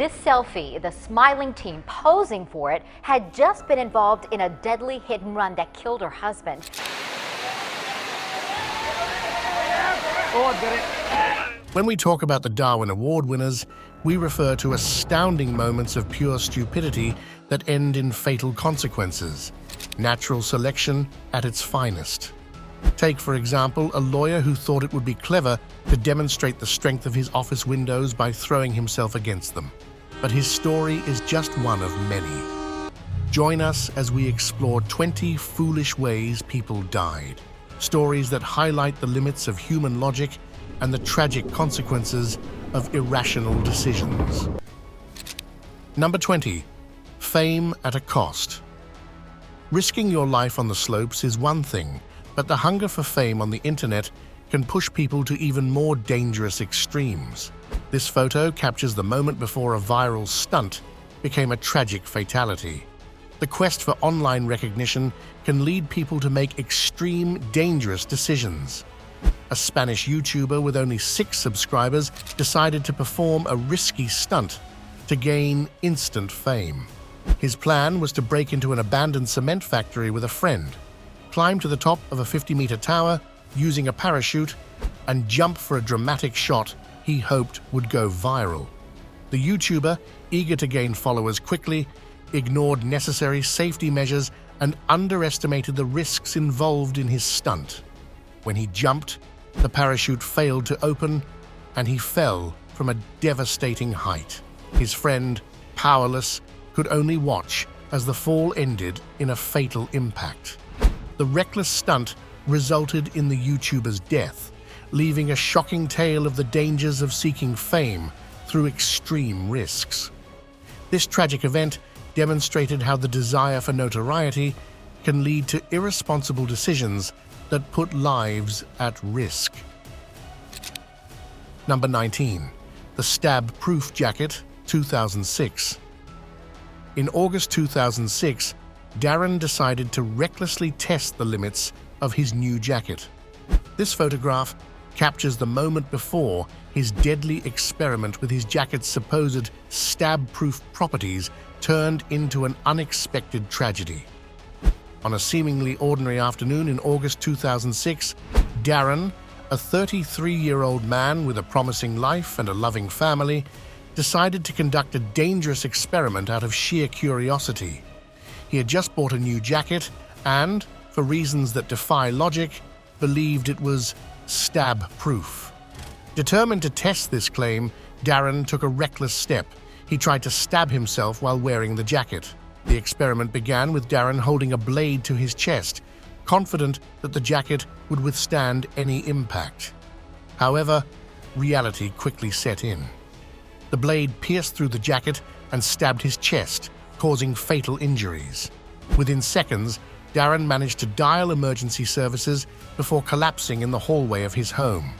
This selfie, the smiling teen posing for it, had just been involved in a deadly hit and run that killed her husband. When we talk about the Darwin Award winners, we refer to astounding moments of pure stupidity that end in fatal consequences. Natural selection at its finest. Take, for example, a lawyer who thought it would be clever to demonstrate the strength of his office windows by throwing himself against them. But his story is just one of many. Join us as we explore 20 foolish ways people died. Stories that highlight the limits of human logic and the tragic consequences of irrational decisions. Number 20. Fame at a cost. Risking your life on the slopes is one thing, but the hunger for fame on the internet can push people to even more dangerous extremes. This photo captures the moment before a viral stunt became a tragic fatality. The quest for online recognition can lead people to make extreme, dangerous decisions. A Spanish YouTuber with only 6 subscribers decided to perform a risky stunt to gain instant fame. His plan was to break into an abandoned cement factory with a friend, climb to the top of a 50-meter tower using a parachute, and jump for a dramatic shot he hoped would go viral. The YouTuber, eager to gain followers quickly, ignored necessary safety measures and underestimated the risks involved in his stunt. When he jumped, the parachute failed to open, and he fell from a devastating height. His friend, powerless, could only watch as the fall ended in a fatal impact. The reckless stunt resulted in the YouTuber's death, leaving a shocking tale of the dangers of seeking fame through extreme risks. This tragic event demonstrated how the desire for notoriety can lead to irresponsible decisions that put lives at risk. Number 19. The Stab-Proof Jacket, 2006. In August 2006, Darren decided to recklessly test the limits of his new jacket. This photograph captures the moment before his deadly experiment with his jacket's supposed stab-proof properties turned into an unexpected tragedy. On a seemingly ordinary afternoon in August 2006, Darren, a 33-year-old man with a promising life and a loving family, decided to conduct a dangerous experiment out of sheer curiosity. He had just bought a new jacket and, for reasons that defy logic, believed it was stab-proof. Determined to test this claim, Darren took a reckless step. He tried to stab himself while wearing the jacket. The experiment began with Darren holding a blade to his chest, confident that the jacket would withstand any impact. However, reality quickly set in. The blade pierced through the jacket and stabbed his chest, causing fatal injuries. Within seconds, Darren managed to dial emergency services before collapsing in the hallway of his home.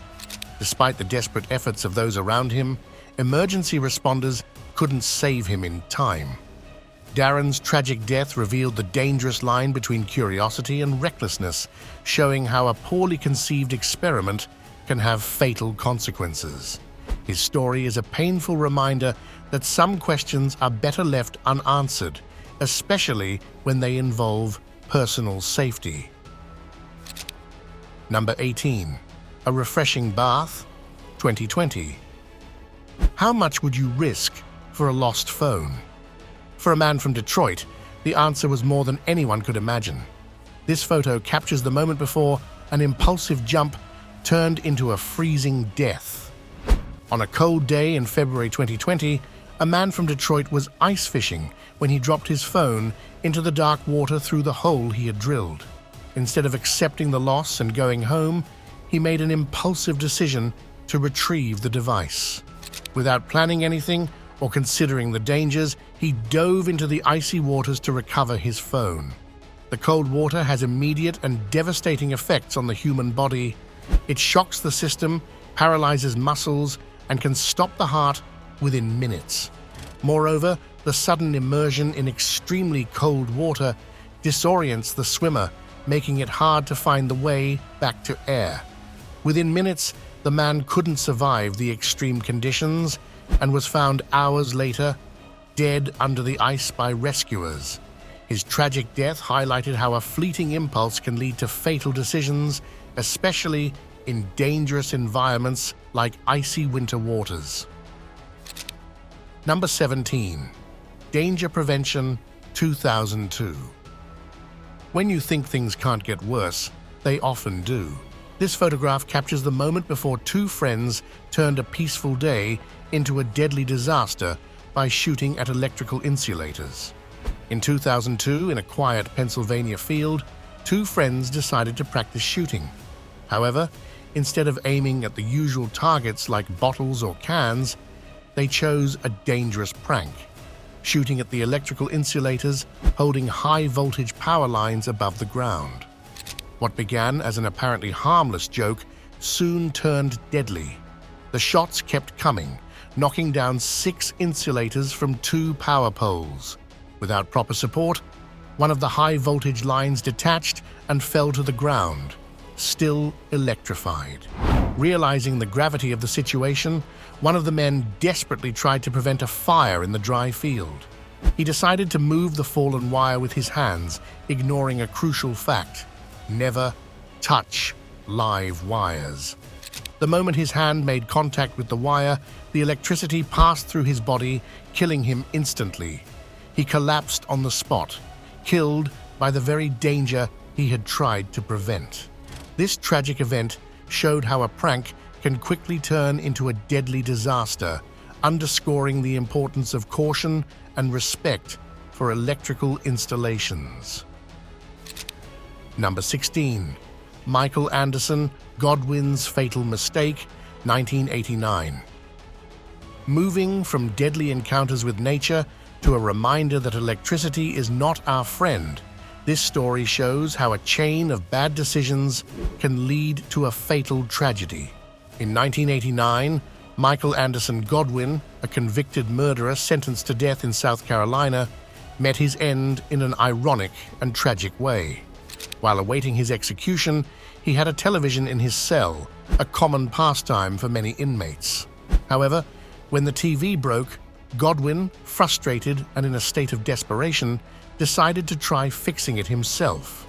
Despite the desperate efforts of those around him, emergency responders couldn't save him in time. Darren's tragic death revealed the dangerous line between curiosity and recklessness, showing how a poorly conceived experiment can have fatal consequences. His story is a painful reminder that some questions are better left unanswered, especially when they involve personal safety. Number 18. A refreshing bath, 2020. How much would you risk for a lost phone? For a man from Detroit, the answer was more than anyone could imagine. This photo captures the moment before an impulsive jump turned into a freezing death. On a cold day in February 2020, a man from Detroit was ice fishing when he dropped his phone into the dark water through the hole he had drilled. Instead of accepting the loss and going home, he made an impulsive decision to retrieve the device. Without planning anything or considering the dangers, he dove into the icy waters to recover his phone. The cold water has immediate and devastating effects on the human body. It shocks the system, paralyzes muscles, and can stop the heart within minutes. Moreover, the sudden immersion in extremely cold water disorients the swimmer, making it hard to find the way back to air. Within minutes, the man couldn't survive the extreme conditions and was found hours later, dead under the ice by rescuers. His tragic death highlighted how a fleeting impulse can lead to fatal decisions, especially in dangerous environments like icy winter waters. Number 17. Danger Prevention 2002. When you think things can't get worse, they often do. This photograph captures the moment before two friends turned a peaceful day into a deadly disaster by shooting at electrical insulators. In 2002, in a quiet Pennsylvania field, two friends decided to practice shooting. However, instead of aiming at the usual targets like bottles or cans, they chose a dangerous prank, shooting at the electrical insulators holding high-voltage power lines above the ground. What began as an apparently harmless joke soon turned deadly. The shots kept coming, knocking down 6 insulators from 2 power poles. Without proper support, one of the high-voltage lines detached and fell to the ground, still electrified. Realizing the gravity of the situation, one of the men desperately tried to prevent a fire in the dry field. He decided to move the fallen wire with his hands, ignoring a crucial fact: never touch live wires. The moment his hand made contact with the wire, the electricity passed through his body, killing him instantly. He collapsed on the spot, killed by the very danger he had tried to prevent. This tragic event showed how a prank can quickly turn into a deadly disaster, underscoring the importance of caution and respect for electrical installations. Number 16. Michael Anderson Godwins' Fatal Mistake, 1989. Moving from deadly encounters with nature to a reminder that electricity is not our friend, this story shows how a chain of bad decisions can lead to a fatal tragedy. In 1989, Michael Anderson Godwin, a convicted murderer sentenced to death in South Carolina, met his end in an ironic and tragic way. While awaiting his execution, he had a television in his cell, a common pastime for many inmates. However, when the TV broke, Godwin, frustrated and in a state of desperation, decided to try fixing it himself.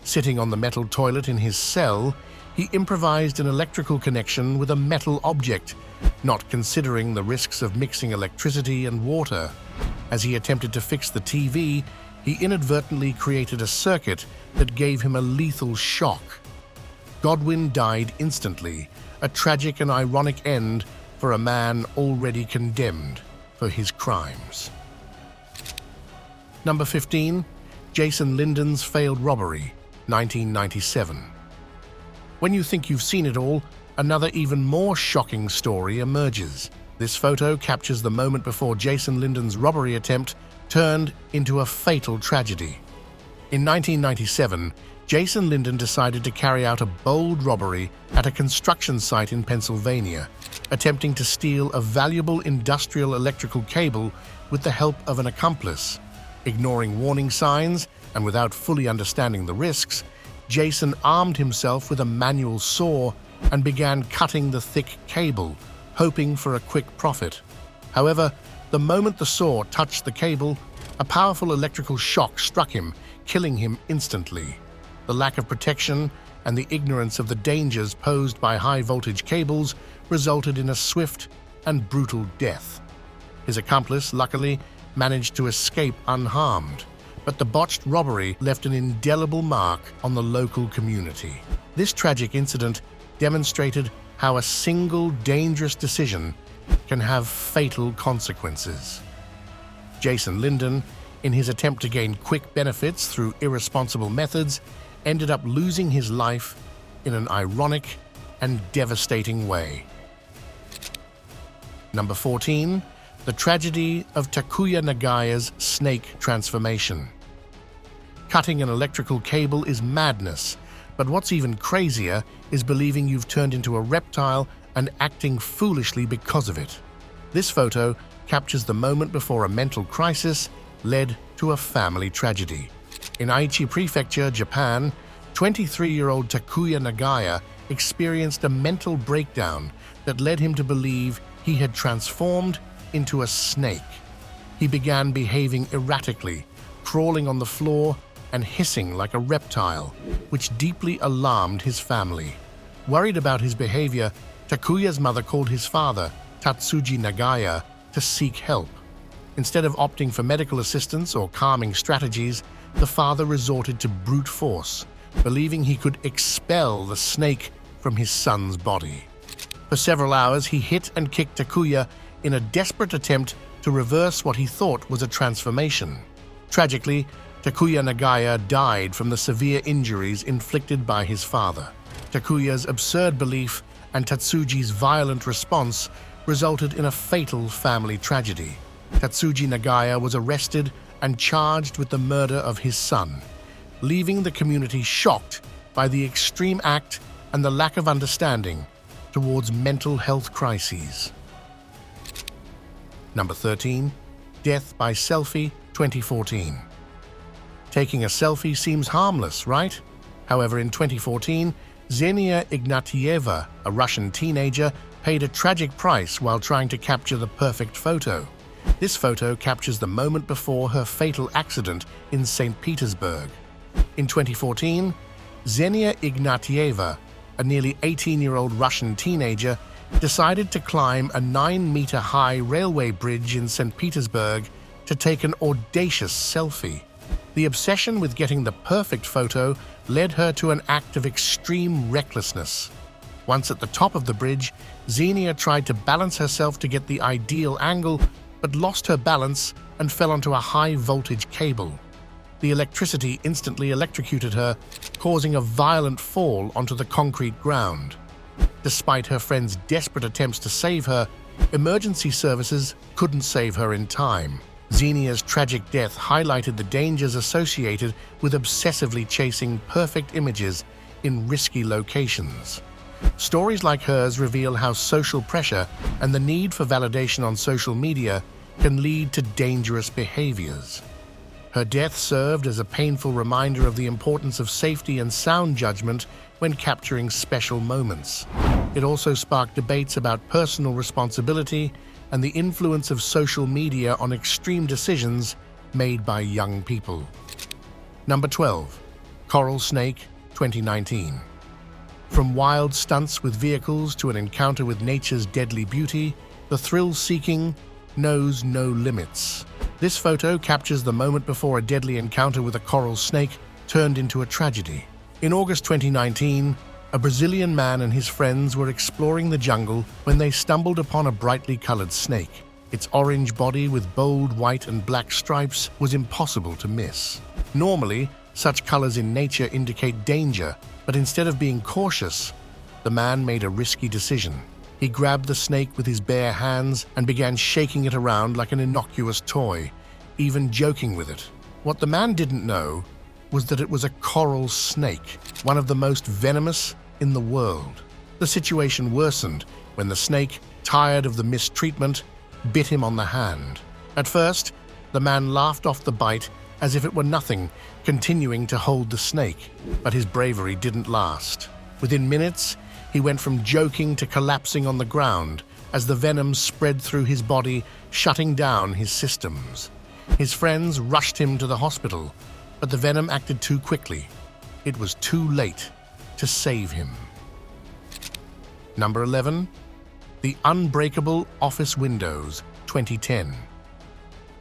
Sitting on the metal toilet in his cell, he improvised an electrical connection with a metal object, not considering the risks of mixing electricity and water. As he attempted to fix the TV, he inadvertently created a circuit that gave him a lethal shock. Godwin died instantly, a tragic and ironic end for a man already condemned for his crimes. Number 15. Jason Lindons' Failed Robbery, 1997. When you think you've seen it all, another even more shocking story emerges. This photo captures the moment before Jason Lindons' robbery attempt turned into a fatal tragedy. In 1997, Jason Lindon decided to carry out a bold robbery at a construction site in Pennsylvania, attempting to steal a valuable industrial electrical cable with the help of an accomplice. Ignoring warning signs and without fully understanding the risks, Jason armed himself with a manual saw and began cutting the thick cable, hoping for a quick profit. However, the moment the saw touched the cable, a powerful electrical shock struck him, killing him instantly. The lack of protection and the ignorance of the dangers posed by high-voltage cables resulted in a swift and brutal death. His accomplice, luckily, managed to escape unharmed, but the botched robbery left an indelible mark on the local community. This tragic incident demonstrated how a single dangerous decision can have fatal consequences. Jason Lindon, in his attempt to gain quick benefits through irresponsible methods, ended up losing his life in an ironic and devastating way. Number 14. The tragedy of Takuya Nagaya's snake transformation. Cutting an electrical cable is madness, but what's even crazier is believing you've turned into a reptile and acting foolishly because of it. This photo captures the moment before a mental crisis led to a family tragedy. In Aichi Prefecture, Japan, 23-year-old Takuya Nagaya experienced a mental breakdown that led him to believe he had transformed into a snake. He began behaving erratically, crawling on the floor and hissing like a reptile, which deeply alarmed his family. Worried about his behavior, Takuya's mother called his father, Takuya Nagaya, to seek help. Instead of opting for medical assistance or calming strategies, the father resorted to brute force, believing he could expel the snake from his son's body. For several hours, he hit and kicked Takuya in a desperate attempt to reverse what he thought was a transformation. Tragically, Takuya Nagaya died from the severe injuries inflicted by his father. Takuya's absurd belief and Tatsuji's violent response resulted in a fatal family tragedy. Takuya Nagaya was arrested and charged with the murder of his son, leaving the community shocked by the extreme act and the lack of understanding towards mental health crises. Number 13. Death by Selfie, 2014. Taking a selfie seems harmless, right? However, in 2014, Xenia Ignatieva, a Russian teenager, paid a tragic price while trying to capture the perfect photo. This photo captures the moment before her fatal accident in St. Petersburg. In 2014, Xenia Ignatieva, a nearly 18-year-old Russian teenager, decided to climb a 9-meter-high railway bridge in St. Petersburg to take an audacious selfie. The obsession with getting the perfect photo led her to an act of extreme recklessness. Once at the top of the bridge, Xenia tried to balance herself to get the ideal angle, but lost her balance and fell onto a high-voltage cable. The electricity instantly electrocuted her, causing a violent fall onto the concrete ground. Despite her friends' desperate attempts to save her, emergency services couldn't save her in time. Xenia's tragic death highlighted the dangers associated with obsessively chasing perfect images in risky locations. Stories like hers reveal how social pressure and the need for validation on social media can lead to dangerous behaviors. Her death served as a painful reminder of the importance of safety and sound judgment when capturing special moments. It also sparked debates about personal responsibility and the influence of social media on extreme decisions made by young people. Number 12. Coral Snake, 2019. From wild stunts with vehicles to an encounter with nature's deadly beauty, the thrill-seeking knows no limits. This photo captures the moment before a deadly encounter with a coral snake turned into a tragedy. In August 2019, a Brazilian man and his friends were exploring the jungle when they stumbled upon a brightly colored snake. Its orange body with bold white and black stripes was impossible to miss. Normally, such colors in nature indicate danger, but instead of being cautious, the man made a risky decision. He grabbed the snake with his bare hands and began shaking it around like an innocuous toy, even joking with it. What the man didn't know was that it was a coral snake, one of the most venomous in the world. The situation worsened when the snake, tired of the mistreatment, bit him on the hand. At first, the man laughed off the bite as if it were nothing, continuing to hold the snake. But his bravery didn't last. Within minutes, he went from joking to collapsing on the ground as the venom spread through his body, shutting down his systems. His friends rushed him to the hospital, but the venom acted too quickly. It was too late to save him. Number 11. The Unbreakable Office Windows, 2010.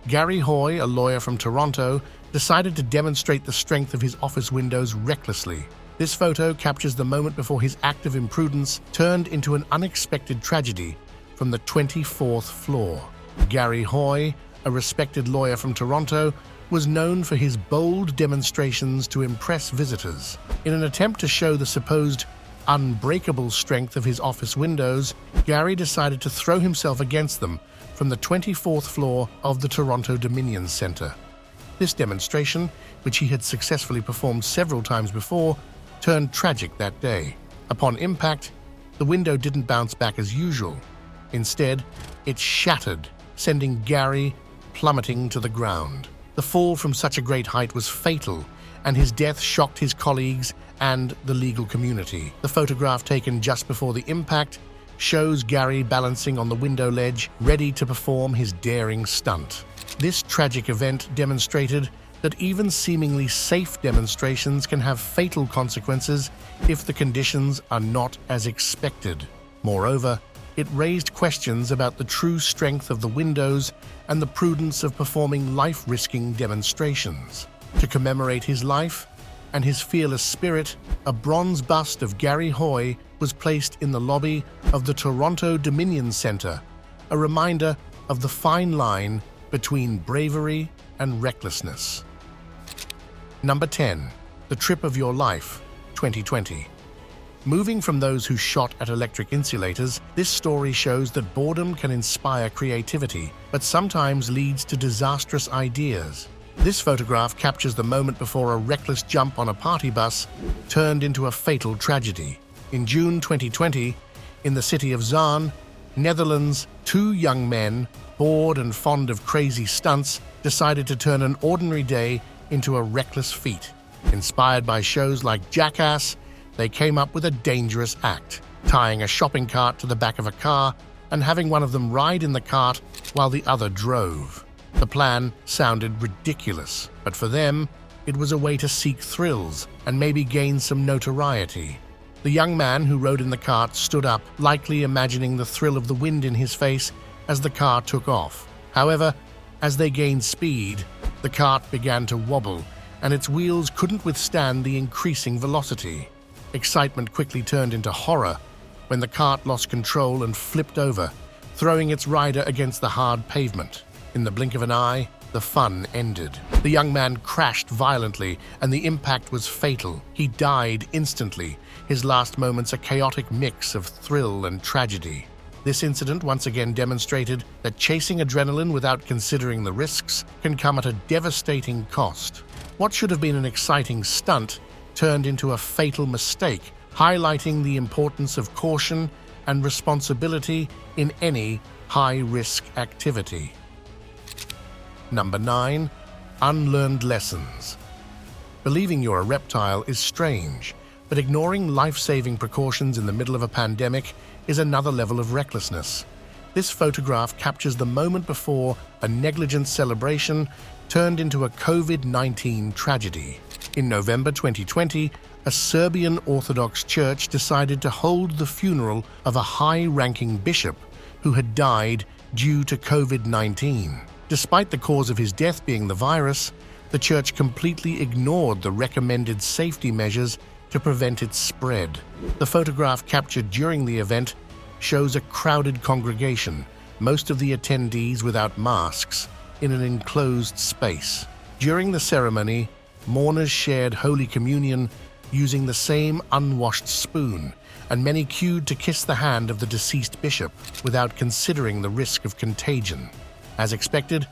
Gary Hoy, a lawyer from Toronto, decided to demonstrate the strength of his office windows recklessly. This photo captures the moment before his act of imprudence turned into an unexpected tragedy from the 24th floor. Gary Hoy, a respected lawyer from Toronto, was known for his bold demonstrations to impress visitors. In an attempt to show the supposed unbreakable strength of his office windows, Gary decided to throw himself against them from the 24th floor of the Toronto Dominion Centre. This demonstration, which he had successfully performed several times before, turned tragic that day. Upon impact, the window didn't bounce back as usual. Instead, it shattered, sending Gary plummeting to the ground. The fall from such a great height was fatal, and his death shocked his colleagues and the legal community. The photograph taken just before the impact shows Gary balancing on the window ledge, ready to perform his daring stunt. This tragic event demonstrated that even seemingly safe demonstrations can have fatal consequences if the conditions are not as expected. Moreover, it raised questions about the true strength of the windows and the prudence of performing life-risking demonstrations. To commemorate his life and his fearless spirit, a bronze bust of Gary Hoy was placed in the lobby of the Toronto Dominion Centre, a reminder of the fine line between bravery and recklessness. Number 10. The Trip of Your Life, 2020. Moving from those who shot at electric insulators, this story shows that boredom can inspire creativity, but sometimes leads to disastrous ideas. This photograph captures the moment before a reckless jump on a party bus turned into a fatal tragedy. In June 2020, in the city of Zaan, Netherlands, two young men, bored and fond of crazy stunts, decided to turn an ordinary day into a reckless feat. Inspired by shows like Jackass, they came up with a dangerous act, tying a shopping cart to the back of a car and having one of them ride in the cart while the other drove. The plan sounded ridiculous, but for them, it was a way to seek thrills and maybe gain some notoriety. The young man who rode in the cart stood up, likely imagining the thrill of the wind in his face as the car took off. However, as they gained speed, the cart began to wobble, and its wheels couldn't withstand the increasing velocity. Excitement quickly turned into horror when the cart lost control and flipped over, throwing its rider against the hard pavement. In the blink of an eye, the fun ended. The young man crashed violently, and the impact was fatal. He died instantly, his last moments a chaotic mix of thrill and tragedy. This incident once again demonstrated that chasing adrenaline without considering the risks can come at a devastating cost. What should have been an exciting stunt turned into a fatal mistake, highlighting the importance of caution and responsibility in any high-risk activity. Number 9. Unlearned lessons. Believing you're a reptile is strange, but ignoring life-saving precautions in the middle of a pandemic is another level of recklessness. This photograph captures the moment before a negligent celebration turned into a COVID-19 tragedy. In November 2020, a Serbian Orthodox church decided to hold the funeral of a high-ranking bishop who had died due to COVID-19. Despite the cause of his death being the virus, the church completely ignored the recommended safety measures to prevent its spread. The photograph captured during the event shows a crowded congregation, most of the attendees without masks, in an enclosed space. During the ceremony, mourners shared Holy Communion using the same unwashed spoon, and many queued to kiss the hand of the deceased bishop without considering the risk of contagion. As expected,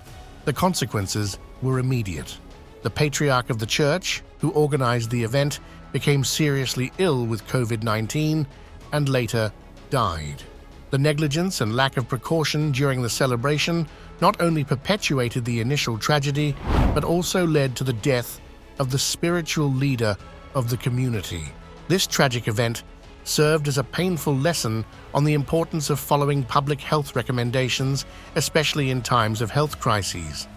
the consequences were immediate. The patriarch of the church, who organized the event, became seriously ill with COVID-19 and later died. The negligence and lack of precaution during the celebration not only perpetuated the initial tragedy, but also led to the death of the spiritual leader of the community. This tragic event served as a painful lesson on the importance of following public health recommendations, especially in times of health crises.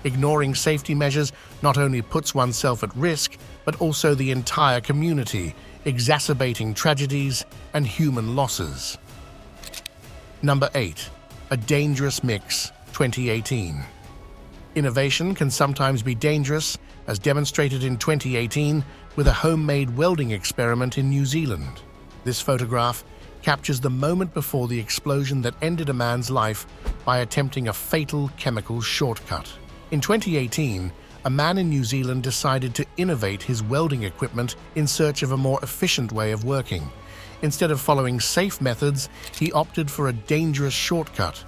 Ignoring safety measures not only puts oneself at risk, but also the entire community, exacerbating tragedies and human losses. Number 8. A Dangerous Mix, 2018. Innovation can sometimes be dangerous, as demonstrated in 2018 with a homemade welding experiment in New Zealand. This photograph captures the moment before the explosion that ended a man's life by attempting a fatal chemical shortcut. In 2018, a man in New Zealand decided to innovate his welding equipment in search of a more efficient way of working. Instead of following safe methods, he opted for a dangerous shortcut,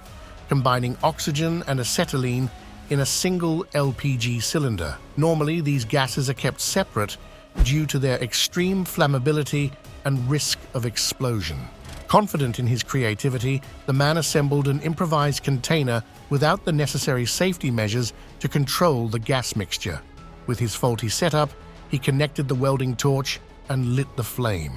combining oxygen and acetylene in a single LPG cylinder. Normally, these gases are kept separate due to their extreme flammability and risk of explosion. Confident in his creativity, the man assembled an improvised container without the necessary safety measures to control the gas mixture. With his faulty setup, he connected the welding torch and lit the flame.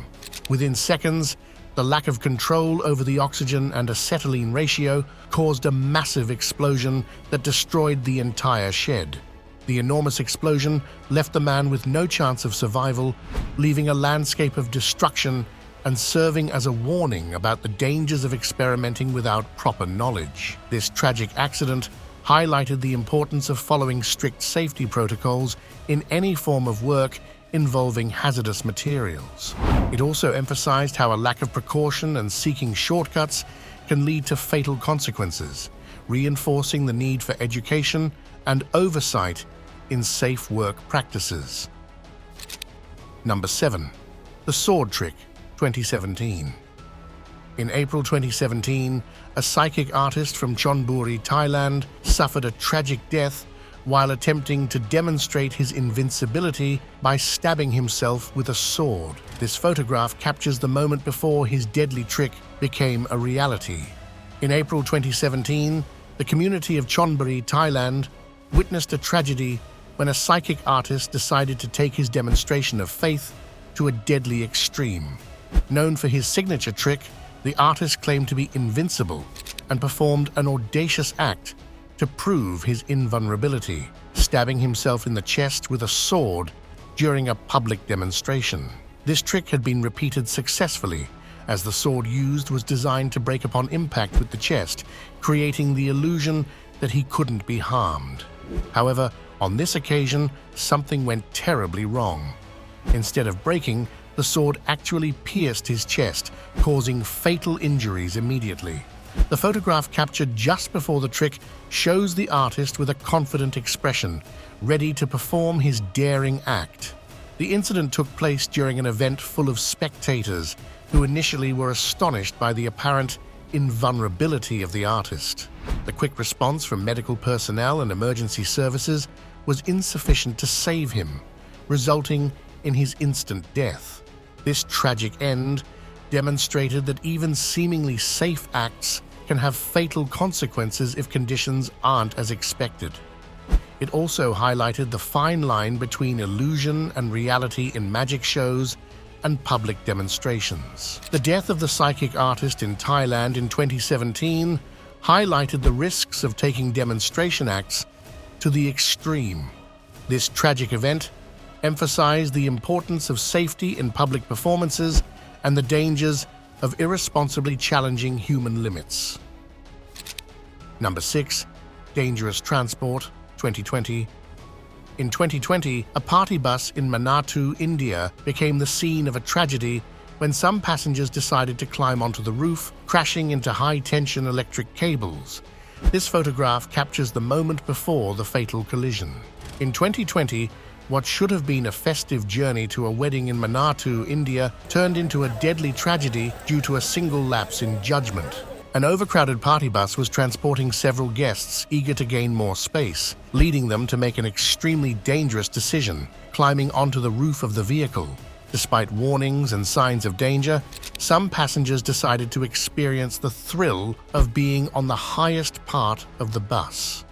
Within seconds, The lack of control over the oxygen and acetylene ratio caused a massive explosion that destroyed the entire shed. The enormous explosion left the man with no chance of survival, leaving a landscape of destruction and serving as a warning about the dangers of experimenting without proper knowledge. This tragic accident highlighted the importance of following strict safety protocols in any form of work involving hazardous materials. It also emphasized how a lack of precaution and seeking shortcuts can lead to fatal consequences, reinforcing the need for education and oversight in safe work practices. Number 7. The Sword Trick, 2017. In April 2017, a psychic artist from Chonburi, Thailand, suffered a tragic death while attempting to demonstrate his invincibility by stabbing himself with a sword. This photograph captures the moment before his deadly trick became a reality. In April 2017, the community of Chonburi, Thailand, witnessed a tragedy when a psychic artist decided to take his demonstration of faith to a deadly extreme. Known for his signature trick, the artist claimed to be invincible and performed an audacious act to prove his invulnerability, stabbing himself in the chest with a sword during a public demonstration. This trick had been repeated successfully, as the sword used was designed to break upon impact with the chest, creating the illusion that he couldn't be harmed. However, on this occasion, something went terribly wrong. Instead of breaking, the sword actually pierced his chest, causing fatal injuries immediately. The photograph captured just before the trick shows the artist with a confident expression, ready to perform his daring act. The incident took place during an event full of spectators who initially were astonished by the apparent invulnerability of the artist. The quick response from medical personnel and emergency services was insufficient to save him, resulting in his instant death. This tragic end demonstrated that even seemingly safe acts can have fatal consequences if conditions aren't as expected. It also highlighted the fine line between illusion and reality in magic shows and public demonstrations. The death of the psychic artist in Thailand in 2017 highlighted the risks of taking demonstration acts to the extreme. This tragic event emphasized the importance of safety in public performances and the dangers of irresponsibly challenging human limits. Number 6. Dangerous Transport, 2020. In 2020, a party bus in Manatu, India, became the scene of a tragedy when some passengers decided to climb onto the roof, crashing into high-tension electric cables. This photograph captures the moment before the fatal collision. In 2020, what should have been a festive journey to a wedding in Manatu, India, turned into a deadly tragedy due to a single lapse in judgment. An overcrowded party bus was transporting several guests eager to gain more space, leading them to make an extremely dangerous decision, climbing onto the roof of the vehicle. Despite warnings and signs of danger, some passengers decided to experience the thrill of being on the highest part of the bus.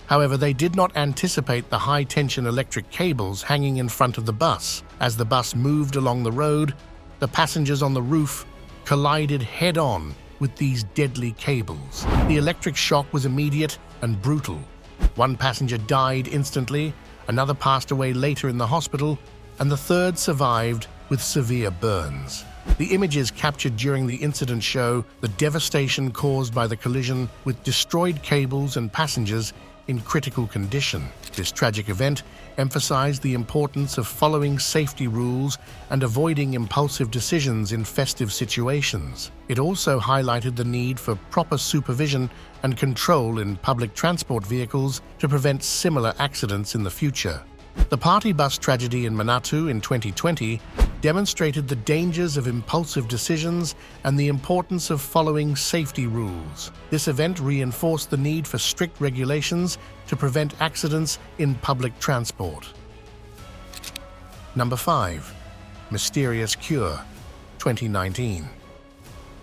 However, they did not anticipate the high-tension electric cables hanging in front of the bus. As the bus moved along the road, the passengers on the roof collided head-on with these deadly cables. The electric shock was immediate and brutal. One passenger died instantly, another passed away later in the hospital, and the third survived with severe burns. The images captured during the incident show the devastation caused by the collision, with destroyed cables and passengers in critical condition. This tragic event emphasized the importance of following safety rules and avoiding impulsive decisions in festive situations. It also highlighted the need for proper supervision and control in public transport vehicles to prevent similar accidents in the future. The party bus tragedy in Manatu in 2020 demonstrated the dangers of impulsive decisions and the importance of following safety rules. This event reinforced the need for strict regulations to prevent accidents in public transport. Number 5. Mysterious Cure, 2019.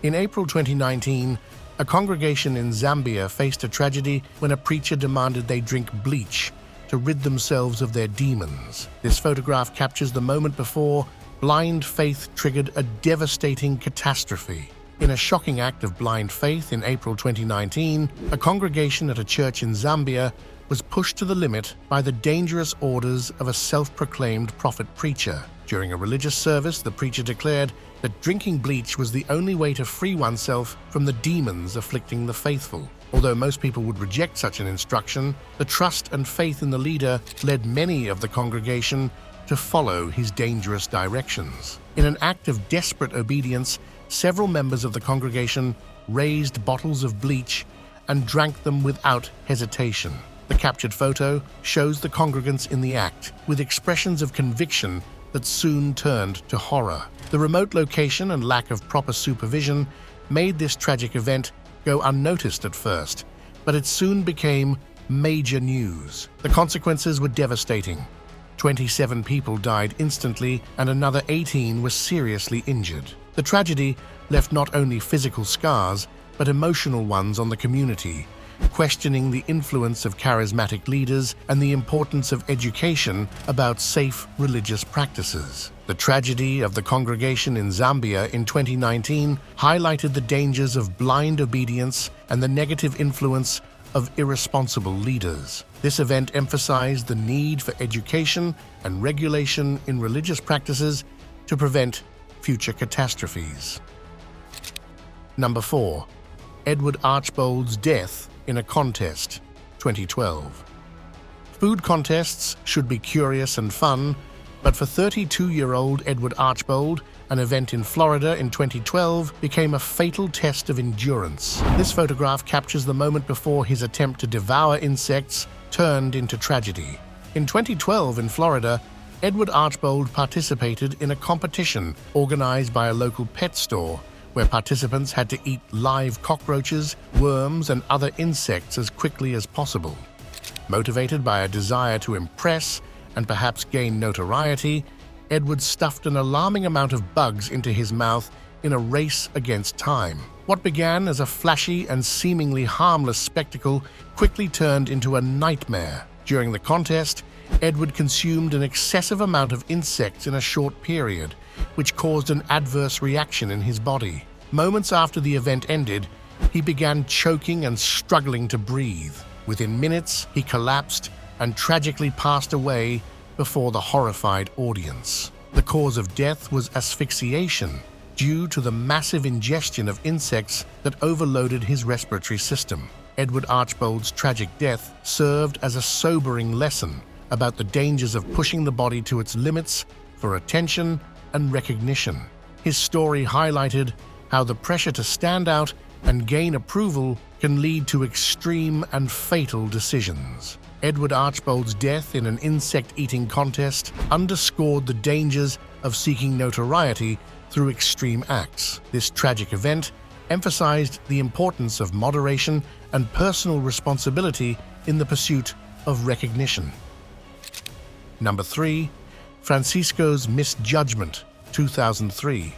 In April 2019, a congregation in Zambia faced a tragedy when a preacher demanded they drink bleach to rid themselves of their demons. This photograph captures the moment before blind faith triggered a devastating catastrophe. In a shocking act of blind faith in April 2019, a congregation at a church in Zambia was pushed to the limit by the dangerous orders of a self-proclaimed prophet preacher. During a religious service, the preacher declared that drinking bleach was the only way to free oneself from the demons afflicting the faithful. Although most people would reject such an instruction, the trust and faith in the leader led many of the congregation to follow his dangerous directions. In an act of desperate obedience, several members of the congregation raised bottles of bleach and drank them without hesitation. The captured photo shows the congregants in the act, with expressions of conviction that soon turned to horror. The remote location and lack of proper supervision made this tragic event go unnoticed at first, but it soon became major news. The consequences were devastating. 27 people died instantly and another 18 were seriously injured. The tragedy left not only physical scars, but emotional ones on the community, questioning the influence of charismatic leaders and the importance of education about safe religious practices. The tragedy of the congregation in Zambia in 2019 highlighted the dangers of blind obedience and the negative influence of irresponsible leaders. This event emphasized the need for education and regulation in religious practices to prevent future catastrophes. Number 4. Edward Archbold's death in a contest, 2012. Food contests should be curious and fun, but for 32-year-old Edward Archbold, an event in Florida in 2012 became a fatal test of endurance. This photograph captures the moment before his attempt to devour insects turned into tragedy. In 2012 in Florida, Edward Archbold participated in a competition organized by a local pet store where participants had to eat live cockroaches, worms, and other insects as quickly as possible. Motivated by a desire to impress and perhaps gain notoriety, Edward stuffed an alarming amount of bugs into his mouth in a race against time. What began as a flashy and seemingly harmless spectacle quickly turned into a nightmare. During the contest, Edward consumed an excessive amount of insects in a short period, which caused an adverse reaction in his body. Moments after the event ended, he began choking and struggling to breathe. Within minutes, he collapsed and tragically passed away before the horrified audience. The cause of death was asphyxiation, due to the massive ingestion of insects that overloaded his respiratory system. Edward Archbold's tragic death served as a sobering lesson about the dangers of pushing the body to its limits for attention and recognition. His story highlighted how the pressure to stand out and gain approval can lead to extreme and fatal decisions. Edward Archbold's death in an insect-eating contest underscored the dangers of seeking notoriety through extreme acts. This tragic event emphasized the importance of moderation and personal responsibility in the pursuit of recognition. Number 3. Francisco's misjudgment, 2003.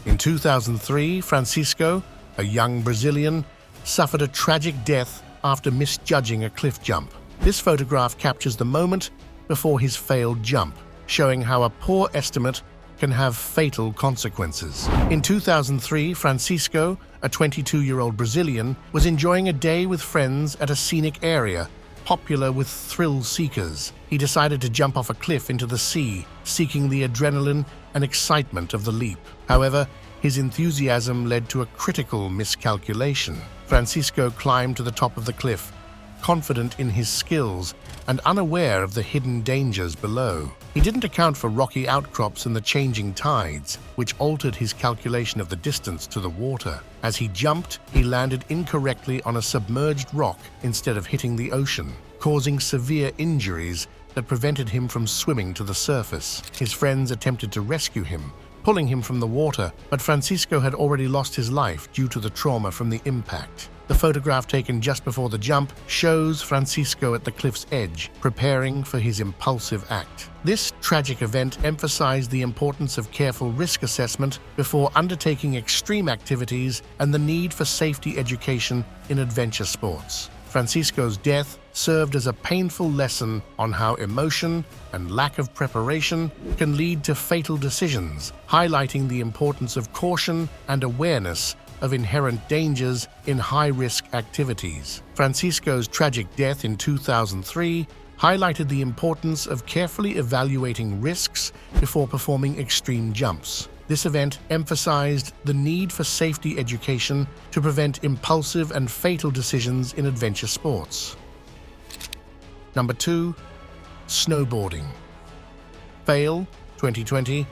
In 2003, Francisco, a young Brazilian, suffered a tragic death after misjudging a cliff jump. This photograph captures the moment before his failed jump, showing how a poor estimate can have fatal consequences. In 2003, Francisco, a 22-year-old Brazilian, was enjoying a day with friends at a scenic area popular with thrill seekers. He decided to jump off a cliff into the sea, seeking the adrenaline and excitement of the leap. However, his enthusiasm led to a critical miscalculation. Francisco climbed to the top of the cliff, confident in his skills and unaware of the hidden dangers below. He didn't account for rocky outcrops and the changing tides, which altered his calculation of the distance to the water. As he jumped, he landed incorrectly on a submerged rock instead of hitting the ocean, causing severe injuries that prevented him from swimming to the surface. His friends attempted to rescue him, pulling him from the water, but Francisco had already lost his life due to the trauma from the impact. The photograph taken just before the jump shows Francisco at the cliff's edge, preparing for his impulsive act. This tragic event emphasized the importance of careful risk assessment before undertaking extreme activities and the need for safety education in adventure sports. Francisco's death served as a painful lesson on how emotion and lack of preparation can lead to fatal decisions, highlighting the importance of caution and awareness of inherent dangers in high-risk activities. Francisco's tragic death in 2003 highlighted the importance of carefully evaluating risks before performing extreme jumps. This event emphasized the need for safety education to prevent impulsive and fatal decisions in adventure sports. Number 2. Snowboarding. Fail, 2020.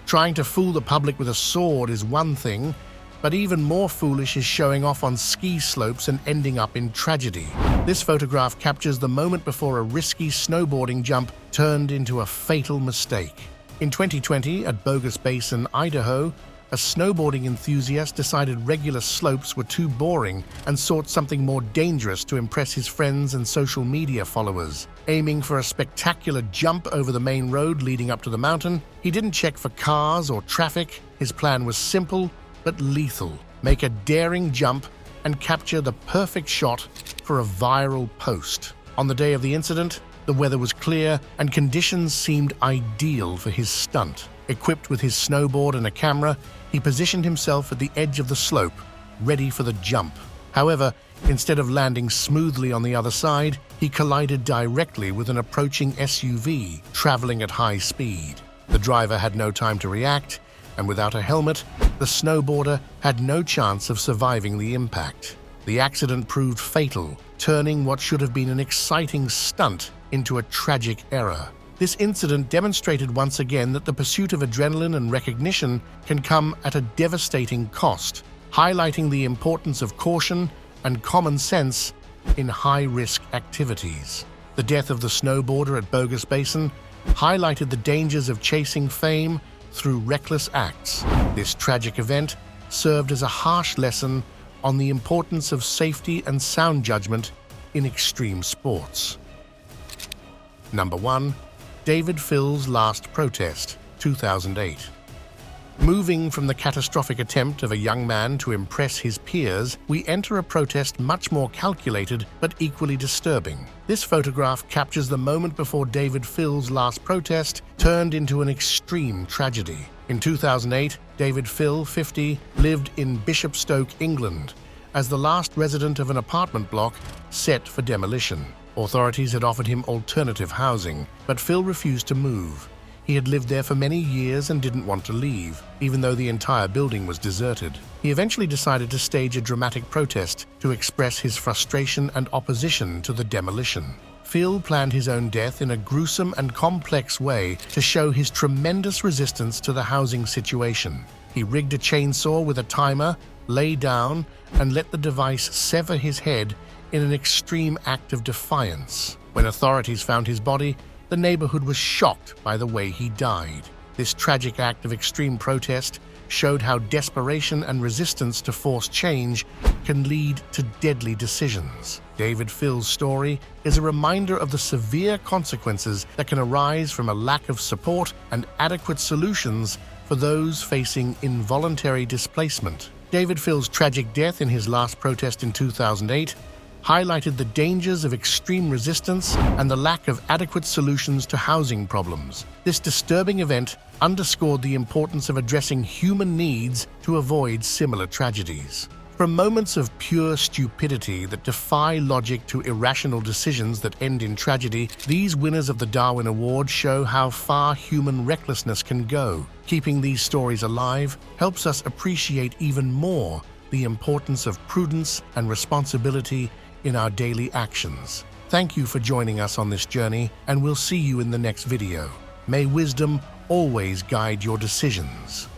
Trying to fool the public with a sword is one thing, but even more foolish is showing off on ski slopes and ending up in tragedy. This photograph captures the moment before a risky snowboarding jump turned into a fatal mistake. In 2020, at Bogus Basin, Idaho, a snowboarding enthusiast decided regular slopes were too boring and sought something more dangerous to impress his friends and social media followers. Aiming for a spectacular jump over the main road leading up to the mountain, he didn't check for cars or traffic. His plan was simple but lethal: make a daring jump and capture the perfect shot for a viral post. On the day of the incident, the weather was clear and conditions seemed ideal for his stunt. Equipped with his snowboard and a camera, he positioned himself at the edge of the slope, ready for the jump. However, instead of landing smoothly on the other side, he collided directly with an approaching SUV traveling at high speed. The driver had no time to react, and without a helmet, the snowboarder had no chance of surviving the impact. The accident proved fatal, turning what should have been an exciting stunt into a tragic error. This incident demonstrated once again that the pursuit of adrenaline and recognition can come at a devastating cost, highlighting the importance of caution and common sense in high-risk activities. The death of the snowboarder at Bogus Basin highlighted the dangers of chasing fame through reckless acts. This tragic event served as a harsh lesson on the importance of safety and sound judgment in extreme sports. Number 1. David Phil's Last Protest, 2008. Moving from the catastrophic attempt of a young man to impress his peers, we enter a protest much more calculated but equally disturbing. This photograph captures the moment before David Phil's last protest turned into an extreme tragedy. In 2008, David Phil, 50, lived in Bishopstoke, England, as the last resident of an apartment block set for demolition. Authorities had offered him alternative housing, but Phil refused to move. He had lived there for many years and didn't want to leave, even though the entire building was deserted. He eventually decided to stage a dramatic protest to express his frustration and opposition to the demolition. Phil planned his own death in a gruesome and complex way to show his tremendous resistance to the housing situation. He rigged a chainsaw with a timer, lay down, and let the device sever his head in an extreme act of defiance. When authorities found his body, the neighborhood was shocked by the way he died. This tragic act of extreme protest showed how desperation and resistance to forced change can lead to deadly decisions. David Phil's story is a reminder of the severe consequences that can arise from a lack of support and adequate solutions for those facing involuntary displacement. David Phil's tragic death in his last protest in 2008 highlighted the dangers of extreme resistance and the lack of adequate solutions to housing problems. This disturbing event underscored the importance of addressing human needs to avoid similar tragedies. From moments of pure stupidity that defy logic to irrational decisions that end in tragedy, these winners of the Darwin Award show how far human recklessness can go. Keeping these stories alive helps us appreciate even more the importance of prudence and responsibility in our daily actions. Thank you for joining us on this journey, and we'll see you in the next video. May wisdom always guide your decisions.